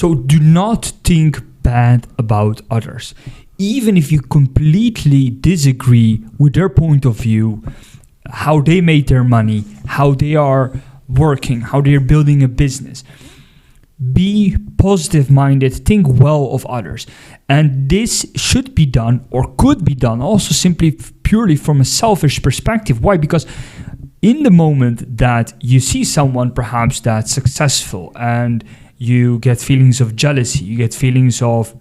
So do not think bad about others. Even if you completely disagree with their point of view, how they made their money, how they are working, how they're building a business. Be positive-minded, think well of others. And this should be done, or could be done, also simply purely from a selfish perspective. Why? Because in the moment that you see someone perhaps that's successful and you get feelings of jealousy, you get feelings of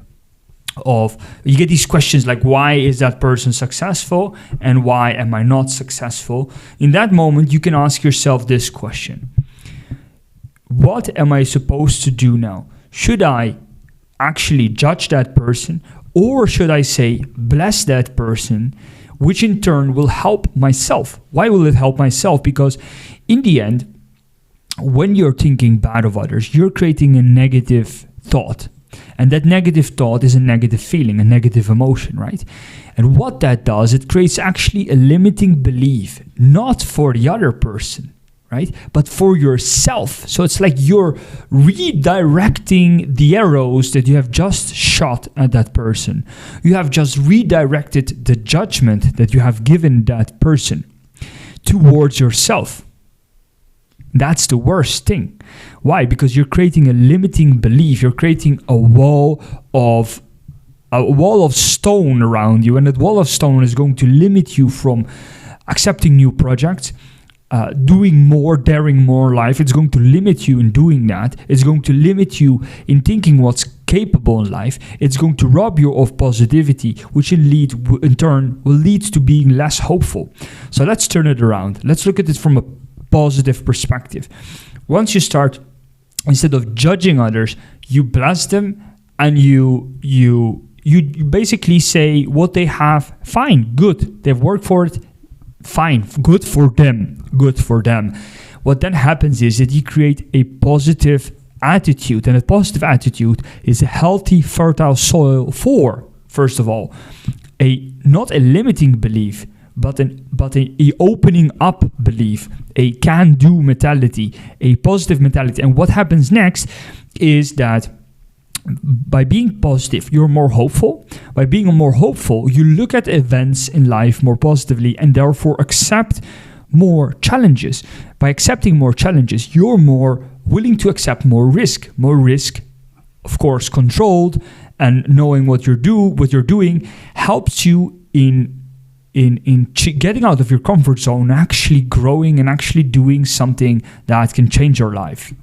you get these questions like, why is that person successful and why am I not successful? In that moment, you can ask yourself this question. What am I supposed to do now? Should I actually judge that person, or should I say, bless that person, which in turn will help myself? Why will it help myself? Because in the end, when you're thinking bad of others, you're creating a negative thought. And that negative thought is a negative feeling, a negative emotion, right? And what that does, it creates actually a limiting belief, not for the other person, right? But for yourself. So it's like you're redirecting the arrows that you have just shot at that person. You have just redirected the judgment that you have given that person towards yourself. That's the worst thing. Why? Because you're creating a limiting belief. You're creating a wall of stone around you, and that wall of stone is going to limit you from accepting new projects, doing more, daring more life. It's going to limit you in doing that. It's going to limit you in thinking what's capable in life. It's going to rob you of positivity, which in turn will lead to being less hopeful. So let's turn it around. Let's look at it from a positive perspective. Once you start, instead of judging others, you bless them, and you basically say what they have, fine, good, they've worked for it, fine, good for them. What then happens is that you create a positive attitude, and a positive attitude is a healthy, fertile soil for, first of all, not a limiting belief, but a opening up belief, a can-do mentality, a positive mentality. And what happens next is that by being positive, you're more hopeful. By being more hopeful, you look at events in life more positively and therefore accept more challenges. By accepting more challenges, you're more willing to accept more risk. More risk, of course, controlled, and knowing what you're doing helps you in getting out of your comfort zone, actually growing and actually doing something that can change your life.